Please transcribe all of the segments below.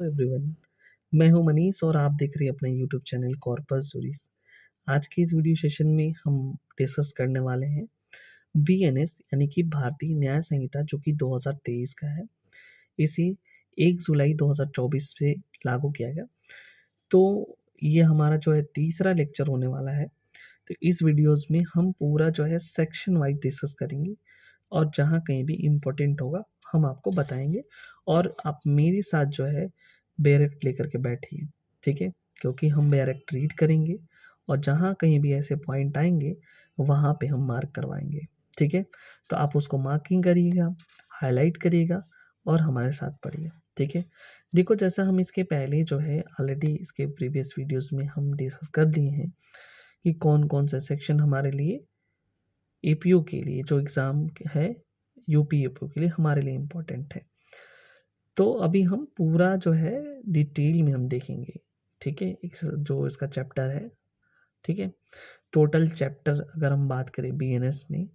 Everyone, मैं हूं मनीष और आप देख रहे हैं अपना यूट्यूब चैनल कॉर्पस स्टोरीज। आज के इस वीडियो सेशन में हम डिस्कस करने वाले हैं बीएनएस यानी कि भारतीय न्याय संहिता जो कि 2023 का है। इसे 1 जुलाई 2024 से लागू किया गया। तो ये हमारा जो है तीसरा लेक्चर होने वाला है। तो इस वीडियोस में हम पूरा जो है सेक्शन वाइज डिस्कस करेंगे और जहाँ कहीं भी इम्पोर्टेंट होगा हम आपको बताएंगे और आप मेरे साथ जो है बैरेक्ट लेकर के बैठिए, ठीक है? क्योंकि हम बैरेक्ट रीड करेंगे और जहाँ कहीं भी ऐसे पॉइंट आएंगे वहाँ पे हम मार्क करवाएंगे, ठीक है? तो आप उसको मार्किंग करिएगा, हाईलाइट करिएगा और हमारे साथ पढ़िए, ठीक है? देखो, जैसा हम इसके पहले जो है ऑलरेडी इसके प्रीवियस वीडियोस में हम डिस्कस कर लिए हैं कि कौन कौन से सेक्शन हमारे लिए एपीओ के लिए जो एग्ज़ाम है यूपी एपीओ के लिए हमारे लिए इम्पोर्टेंट है। तो अभी हम पूरा जो है डिटेल में हम देखेंगे, ठीक है? जो इसका चैप्टर है, ठीक है? टोटल चैप्टर अगर हम बात करें बीएनएस में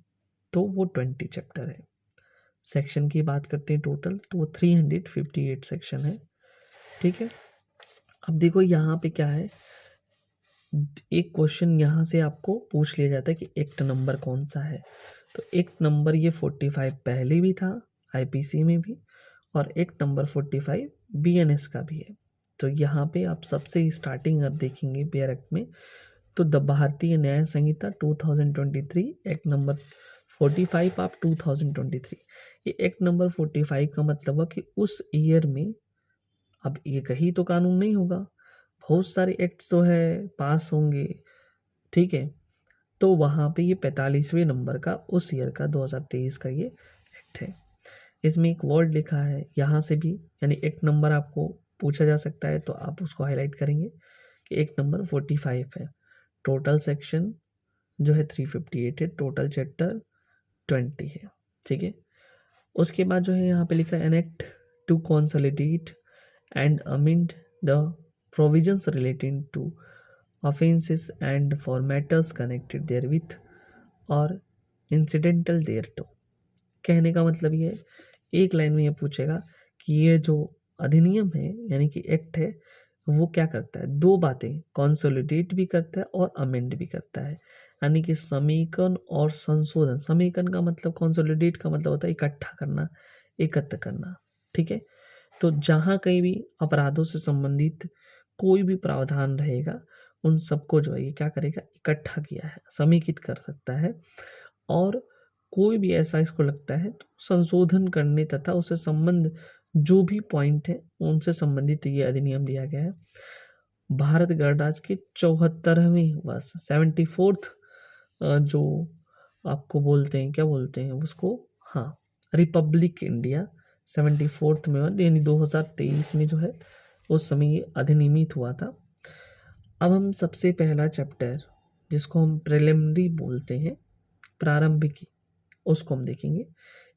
तो वो 20 चैप्टर है। सेक्शन की बात करते हैं टोटल तो वो 358 सेक्शन है, ठीक है? अब देखो यहाँ पे क्या है, एक क्वेश्चन यहाँ से आपको पूछ लिया जाता है कि एक्ट नंबर कौन सा है। तो एक्ट नंबर ये 45 पहले भी था आईपीसी में भी और एक्ट नंबर 45 बीएनएस का भी है। तो यहाँ पे आप सबसे स्टार्टिंग आप देखेंगे बेयर एक्ट में तो द भारतीय न्याय संहिता 2023 एक्ट नंबर 45 आप 2023। ये एक्ट नंबर 45 का मतलब है कि उस ईयर में अब एक ही तो कानून नहीं होगा, बहुत सारे एक्ट्स जो है पास होंगे, ठीक है? तो वहाँ पे ये 45वें नंबर का उस ईयर का 2023 का ये एक्ट है। इसमें एक वर्ड लिखा है यहाँ से भी, यानी एक्ट नंबर आपको पूछा जा सकता है तो आप उसको हाईलाइट करेंगे कि एक्ट नंबर 45 है। टोटल सेक्शन जो है 358 है, टोटल चैप्टर 20 है, ठीक है? उसके बाद जो है यहाँ पे लिखा है an act to consolidate and amend the provisions relating to offenses and for matters connected therewith और incidental thereto। कहने का मतलब ये है, एक लाइन में ये पूछेगा कि ये जो अधिनियम है यानी कि एक्ट है वो क्या करता है, दो बातें, कंसोलिडेट भी करता है और अमेंड भी करता है, यानी कि समीकरण और संशोधन। समीकरण का मतलब, कंसोलिडेट का मतलब होता है इकट्ठा करना, एकत्र करना, ठीक है? तो जहाँ कहीं भी अपराधों से संबंधित कोई भी प्रावधान रहेगा उन सबको जो है ये क्या करेगा, इकट्ठा किया है, समेकित कर सकता है और कोई भी ऐसा इसको लगता है तो संशोधन करने तथा उससे संबंध जो भी पॉइंट है उनसे संबंधित ये अधिनियम दिया गया है। भारत गणराज्य के 74वें वर्ष 74th जो आपको बोलते हैं, क्या बोलते हैं उसको, हाँ, रिपब्लिक इंडिया 74th में यानी 2023 में जो है उस समय ये अधिनियमित हुआ था। अब हम सबसे पहला चैप्टर जिसको हम प्रिलिमिनरी बोलते हैं, प्रारंभिकी, उसको हम देखेंगे।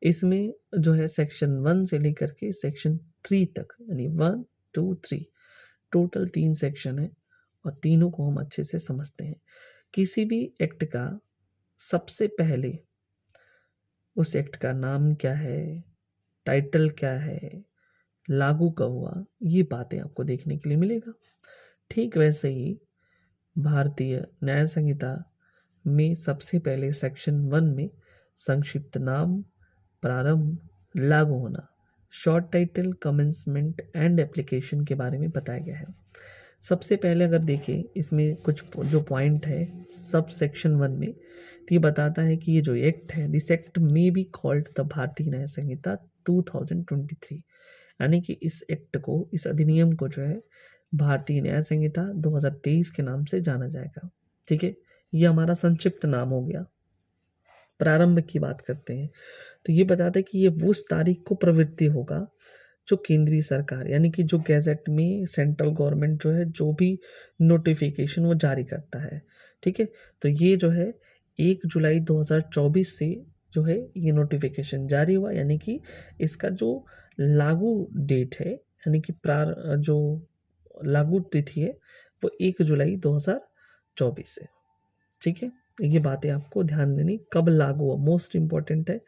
इसमें जो है सेक्शन 1 से लेकर के सेक्शन 3 तक, यानी 1 2 3 टोटल 3 सेक्शन है और तीनों को हम अच्छे से समझते हैं। किसी भी एक्ट का सबसे पहले उस एक्ट का नाम क्या है, टाइटल क्या है, लागू कब हुआ, ये बातें आपको देखने के लिए मिलेगा। ठीक वैसे ही भारतीय न्याय संहिता में सबसे पहले सेक्शन 1 में संक्षिप्त नाम, प्रारंभ, लागू होना, short title, commencement and application के बारे में बताया गया है। सबसे पहले अगर देखें इसमें कुछ जो पॉइंट है सब सेक्शन 1 में, तो ये बताता है कि ये जो एक्ट है, this act may be called the भारतीय न्याय संहिता 2023, यानी कि इस एक्ट को, इस अधिनियम को जो है भारतीय न्याय संहिता 2023 के नाम से जाना जाएगा, ठीक है? ये हमारा संक्षिप्त नाम हो गया। प्रारंभ की बात करते हैं तो ये बताते हैं कि ये उस तारीख को प्रवृत्ति होगा जो केंद्रीय सरकार, यानी कि जो गैजेट में सेंट्रल गवर्नमेंट जो है जो भी नोटिफिकेशन वो जारी करता है, ठीक है? तो ये जो है 1 जुलाई 2024 से जो है ये नोटिफिकेशन जारी हुआ, यानी कि इसका जो लागू डेट है, यानी कि जो लागू तिथि है वो 1 जुलाई 2024 है, ठीक है? ये बातें आपको ध्यान देनी, कब लागू हुआ मोस्ट इम्पॉर्टेंट है,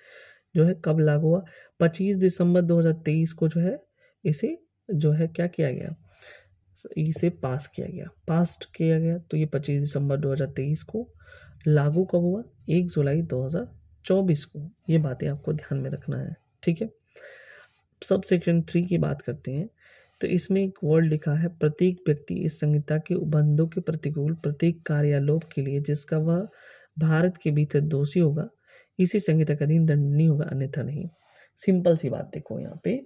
जो है कब लागू हुआ। 25 दिसंबर 2023 को जो है इसे जो है क्या किया गया, इसे पास किया गया। तो ये 25 दिसंबर 2023 को लागू कब हुआ, 1 जुलाई 2024 को। ये बातें आपको ध्यान में रखना है, ठीक है। सब सेक्शन 3 की बात करते हैं तो इसमें एक वर्ड लिखा है, प्रत्येक व्यक्ति इस संहिता के उपबंधों के प्रतिकूल प्रत्येक कार्य या लोभ के लिए जिसका वह भारत के भीतर दोषी होगा इसी संहिता का अधीन दंडनीय होगा, अन्यथा नहीं। सिंपल सी बात देखो, यहाँ पे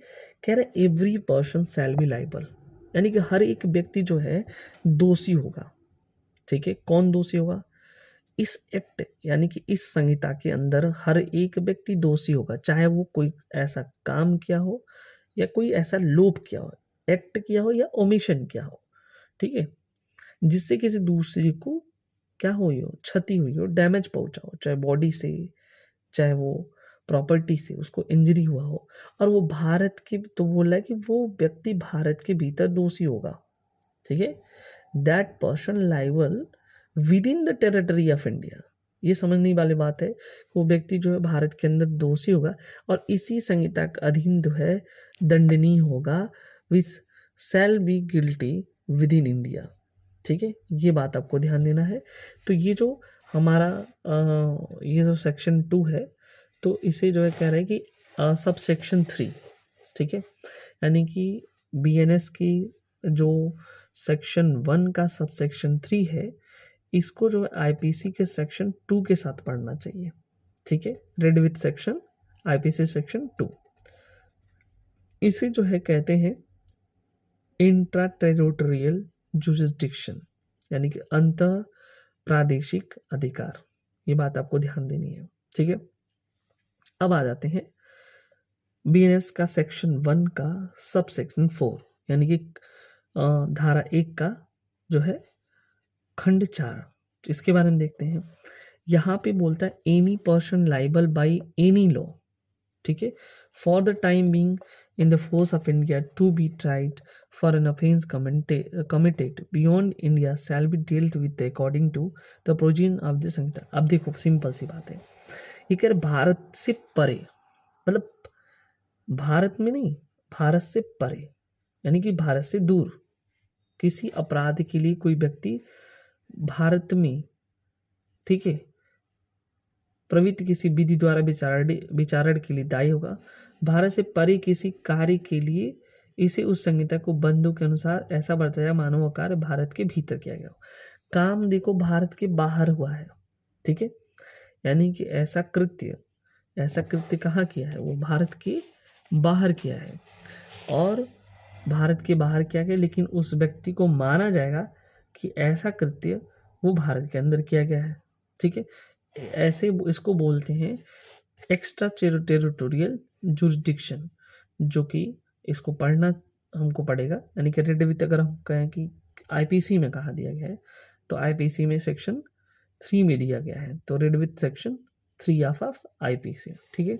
कह रहे every person shall be liable, यानी कि हर एक व्यक्ति जो है दोषी होगा, ठीक है। कौन दोषी होगा, इस एक्ट यानी कि इस संहिता के अंदर हर एक व्यक्ति दोषी होगा, चाहे वो कोई ऐसा काम किया हो या कोई ऐसा लोभ किया हो, एक्ट किया हो या ओमिशन किया हो, ठीक है, जिससे किसी दूसरे को क्या हुई हो, क्षति हुई हो, डैमेज पहुंचा हो, चाहे बॉडी से चाहे वो प्रॉपर्टी से उसको इंजरी हुआ हो, और वो भारत के, तो बोला है कि वो व्यक्ति भारत के भीतर दोषी होगा, ठीक है। That person liable with in the territory of India, ये समझने वाली बात है, वो व्यक्ति जो है भारत के अंदर दोषी होगा और इसी संहिता के अधीन जो है दंडनीय होगा, which shall be guilty within India, ठीक है। ये बात आपको ध्यान देना है। तो ये जो हमारा ये जो सेक्शन 2 है, तो इसे जो है कह रहे हैं कि सब सेक्शन 3, ठीक है, यानी कि BNS की जो सेक्शन 1 का सब सेक्शन 3 है, इसको जो है IPC के सेक्शन 2 के साथ पढ़ना चाहिए, ठीक है। Red with section IPC section 2, इसे जो है कहते हैं इंट्रा टेरिटोरियल जुरिस्डिक्शन, यानी कि अंतर प्रादेशिक अधिकार। ये बात आपको ध्यान देनी है, ठीक है। अब आ जाते हैं BNS का सेक्शन 1 का सब सेक्शन 4, यानी कि धारा 1 का जो है खंड 4, इसके बारे में देखते हैं। यहाँ पे बोलता है any person liable by any law, ठीक है, for the time being in the force of India to be tried for an offence committed beyond India shall be dealt with according to the provision of the संहिता। अब देखो simple सी बात है, ये कह रहे भारत से परे, मतलब भारत में नहीं, भारत से परे, यानी कि भारत से दूर किसी अपराध के लिए कोई व्यक्ति भारत में, ठीक है, प्रवृत्ति किसी विधि द्वारा विचारण के लिए दायी होगा, भारत से परे किसी कार्य के लिए इसे उस संहिता को बंधों के अनुसार ऐसा बरताया मानव कार्य भारत के भीतर किया गया हो। काम देखो भारत के बाहर हुआ है, ठीक है, यानी कि ऐसा कृत्य कहाँ किया है, वो भारत के बाहर किया है, और भारत के बाहर किया गया, लेकिन उस व्यक्ति को माना जाएगा कि ऐसा कृत्य वो भारत के अंदर किया गया है, ठीक है। ऐसे इसको बोलते हैं एक्स्ट्रा टेरिटोरियल जुरिस्डिक्शन, जो कि इसको पढ़ना हमको पड़ेगा, यानी कि रेड विथ अगर हम कहें कि IPC में कहा दिया गया है, तो IPC में सेक्शन 3 में दिया गया है, तो red with section 3 of IPC, ठीक है।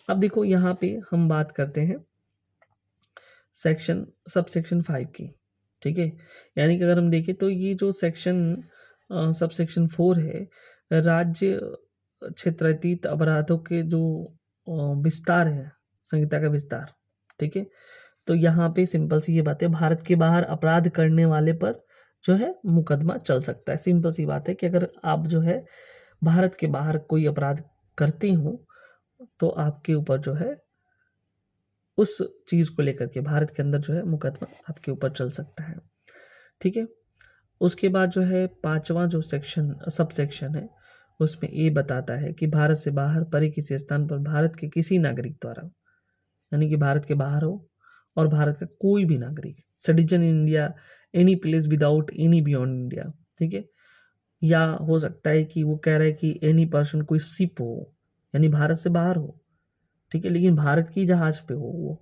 अब देखो यहाँ पे हम बात करते हैं सब सेक्शन 5 की, ठीक है, यानी कि अगर हम देखें तो ये जो सब सेक्शन 4 है, राज्य क्षेत्रातीत अपराधों के जो विस्तार है, संहिता का विस्तार, ठीक है। तो यहाँ पे सिंपल सी ये बात है, भारत के बाहर अपराध करने वाले पर जो है मुकदमा चल सकता है। सिंपल सी बात है कि अगर आप जो है भारत के बाहर कोई अपराध करते हो तो आपके ऊपर जो है उस चीज को लेकर के भारत के अंदर जो है मुकदमा आपके ऊपर चल सकता है, ठीक है। उसके बाद जो है 5वां जो सब सेक्शन है, उसमें ये बताता है कि भारत से बाहर परे किसी स्थान पर भारत के किसी नागरिक द्वारा, यानी कि भारत के बाहर हो और भारत का कोई भी नागरिक, citizen in India any place without any beyond India, ठीक है, या हो सकता है कि वो कह रहा है कि एनी पर्सन कोई शिप हो, यानी भारत से बाहर हो, ठीक है, लेकिन भारत की जहाज पे हो वो,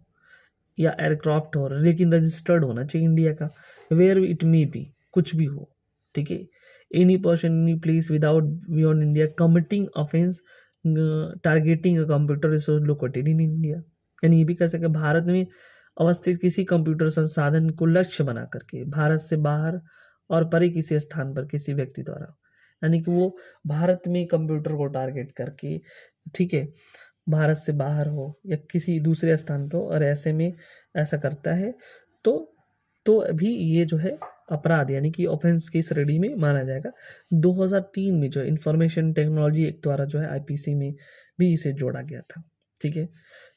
या एयरक्राफ्ट हो, लेकिन रजिस्टर्ड होना चाहिए इंडिया का, वेयर इट मे बी, कुछ भी हो, ठीक है। Any person any place without beyond India committing offence targeting a computer resource located in India, यानी ये भी कह सके भारत में अवस्थित किसी कंप्यूटर संसाधन को लक्ष्य बना करके भारत से बाहर और परे किसी स्थान पर किसी व्यक्ति द्वारा, यानी कि वो भारत में कंप्यूटर को टारगेट करके, ठीक है, भारत से बाहर हो या किसी दूसरे स्थान पर, और ऐसे में ऐसा करता है तो अभी ये जो है अपराध यानी कि ऑफेंस की श्रेणी में माना जाएगा। 2003 में जो इंफॉर्मेशन टेक्नोलॉजी एक्ट द्वारा जो है आईपीसी में भी इसे जोड़ा गया था। ठीक है,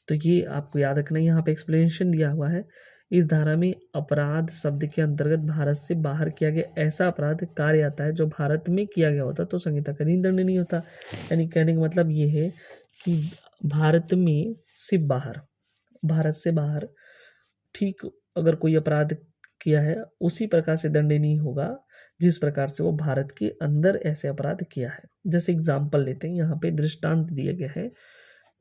तो ये आपको याद रखना, यहाँ पे एक्सप्लेनेशन दिया हुआ है। इस धारा में अपराध शब्द के अंतर्गत भारत से बाहर किया गया ऐसा अपराध कार्य आता है जो भारत में किया गया होता तो संहिता का दंडनीय नहीं होता। यानी कहने का मतलब ये है कि भारत में से बाहर, भारत से बाहर ठीक अगर कोई अपराध किया है उसी प्रकार से दंडनीय होगा जिस प्रकार से वो भारत के अंदर ऐसे अपराध किया है। जैसे एग्जाम्पल लेते हैं, यहाँ पे दृष्टांत दिया गया है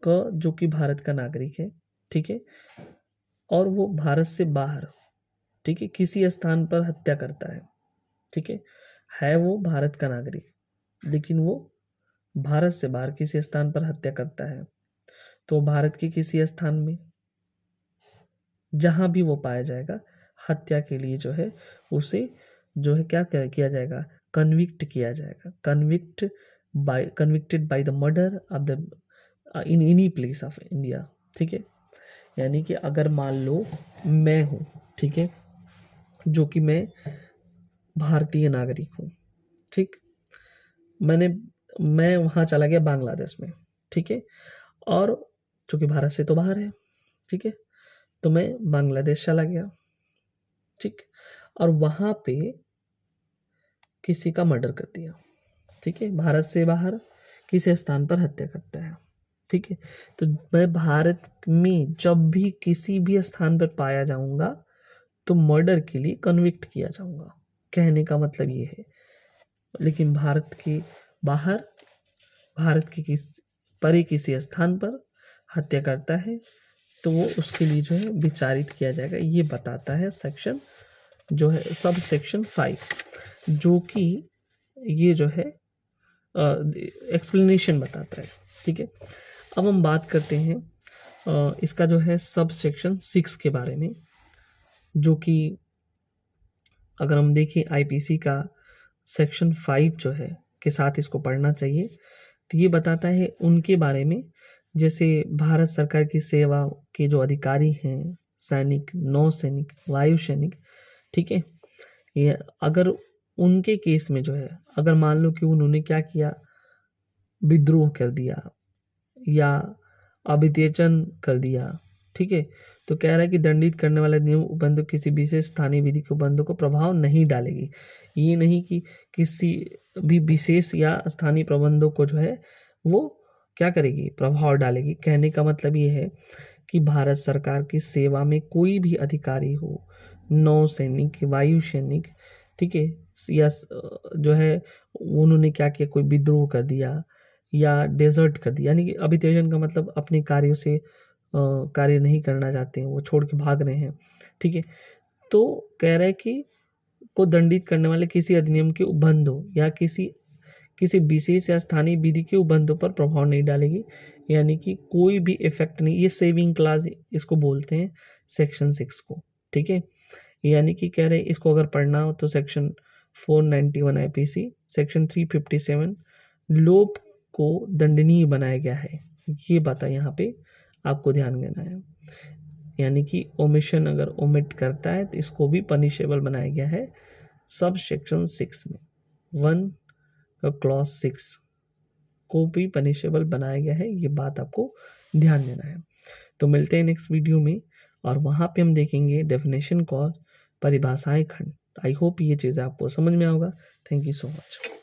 क जो कि भारत का नागरिक है, ठीक है, और वो भारत से बाहर, ठीक है, किसी स्थान पर हत्या करता है, ठीक है वो भारत का नागरिक, लेकिन वो भारत से बाहर किसी स्थान पर हत्या करता है, तो भारत के किसी स्थान में जहां भी वो पाया जाएगा हत्या के लिए जो है उसे जो है क्या किया जाएगा, कन्विक्ट किया जाएगा, convicted by the murder of the in any place of India. ठीक है, यानी कि अगर मान लो मैं हूँ, ठीक है, जो कि मैं भारतीय नागरिक हूँ, ठीक, मैं वहाँ चला गया बांग्लादेश में, ठीक है, और चूंकि भारत से तो बाहर है, ठीक है, तो मैं बांग्लादेश चला गया, ठीक, और वहाँ पे किसी का मर्डर कर दिया, ठीक है, भारत से बाहर किसी स्थान पर हत्या करता है, ठीक है, तो मैं भारत में जब भी किसी भी स्थान पर पाया जाऊंगा तो मर्डर के लिए कन्विक्ट किया जाऊंगा। कहने का मतलब ये है, लेकिन भारत के बाहर, भारत के परे किसी स्थान पर हत्या करता है तो वो उसके लिए जो है विचारित किया जाएगा। ये बताता है सेक्शन जो है सब सेक्शन 5, जो कि ये जो है एक्सप्लेनेशन बताता है। ठीक है, अब हम बात करते हैं इसका जो है सब सेक्शन 6 के बारे में, जो कि अगर हम देखें आईपीसी का सेक्शन 5 जो है के साथ इसको पढ़ना चाहिए। तो ये बताता है उनके बारे में, जैसे भारत सरकार की सेवा के जो अधिकारी हैं, सैनिक, नौसैनिक, वायु सैनिक, ठीक है, ये अगर उनके केस में जो है अगर मान लो कि उन्होंने क्या किया, विद्रोह कर दिया या अभित्यजन कर दिया, ठीक है, तो कह रहा है कि दंडित करने वाले नियम उपबंध किसी विशेष स्थानीय विधि के उपबंधों को प्रभाव नहीं डालेगी। ये नहीं कि किसी भी विशेष या स्थानीय प्रबंधों को जो है वो क्या करेगी, प्रभाव डालेगी। कहने का मतलब ये है कि भारत सरकार की सेवा में कोई भी अधिकारी हो, नौसैनिक, वायु सैनिक, ठीक है, या जो है उन्होंने क्या किया, कोई विद्रोह कर दिया या डेजर्ट कर दिया, यानी कि अभित्यजन का मतलब अपने कार्यों से कार्य नहीं करना चाहते हैं, वो छोड़ के भाग रहे हैं, ठीक है, तो कह रहा है कि को दंडित करने वाले किसी अधिनियम के उपबंधों या किसी विशेष या स्थानीय विधि के उपबंधों पर प्रभाव नहीं डालेगी, यानी कि कोई भी इफेक्ट नहीं। ये सेविंग क्लास इसको बोलते हैं सेक्शन 6 को, ठीक है, यानी कि कह रहे हैं इसको अगर पढ़ना हो तो सेक्शन 491 आईपीसी, सेक्शन 357 लोप को दंडनीय बनाया गया है, ये बात यहाँ पे आपको ध्यान देना है। यानी कि ओमिशन अगर ओमिट करता है तो इसको भी पनिशेबल बनाया गया है सब सेक्शन 6 में। 1 क्लॉज 6 को भी पनिशेबल बनाया गया है, ये बात आपको ध्यान देना है। तो मिलते हैं नेक्स्ट वीडियो में, और वहाँ पे हम देखेंगे डेफिनेशन क्लॉज, परिभाषाएं खंड। आई होप ये चीज़ें आपको समझ में आएगा। Thank you so much.